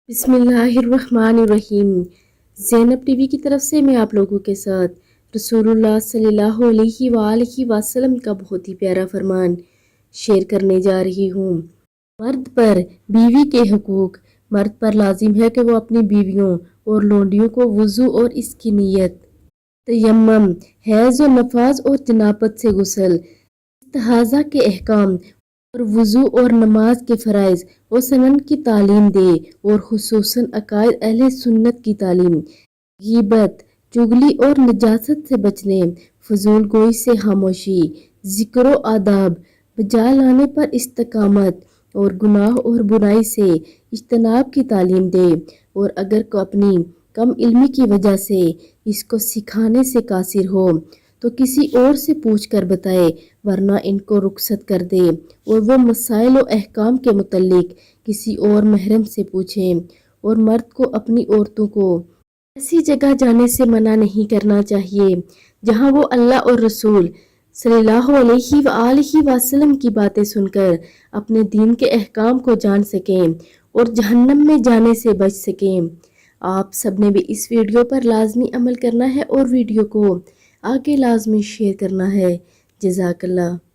بسم اللہ الرحمن الرحیم۔ زینب ٹی وی کی طرف سے میں آپ لوگوں کے ساتھ رسول اللہ صلی اللہ علیہ وآلہ وسلم کا بہت ہی پیارا فرمان شیئر کرنے جا رہی ہوں۔ مرد پر بیوی کے حقوق۔ مرد پر لازم ہے کہ وہ اپنی بیویوں اور لونڈیوں کو وضو اور اس کی نیت، تیمم، حیض و نفاس اور جنابت سے غسل، استحاضہ کے احکام اور وضو اور نماز کے فرائض و سنن کی تعلیم دے، اور خصوصاً عقائد اہل سنت کی تعلیم، غیبت، چغلی اور نجاست سے بچنے، فضول گوئی سے خاموشی، ذکر و آداب بجا لانے پر استقامت، اور گناہ اور برائی سے اجتناب کی تعلیم دے، اور اگر کو اپنی کم علمی کی وجہ سے اس کو سکھانے سے قاصر ہو تو کسی اور سے پوچھ کر بتائے، ورنہ ان کو رخصت کر دے اور وہ مسائل و احکام کے متعلق کسی اور محرم سے پوچھیں۔ اور مرد کو اپنی عورتوں کو ایسی جگہ جانے سے منع نہیں کرنا چاہیے جہاں وہ اللہ اور رسول صلی اللہ علیہ وآلہ وسلم کی باتیں سن کر اپنے دین کے احکام کو جان سکیں اور جہنم میں جانے سے بچ سکیں۔ آپ سب نے بھی اس ویڈیو پر لازمی عمل کرنا ہے اور ویڈیو کو آگے لازمی شیئر کرنا ہے۔ جزاک اللہ۔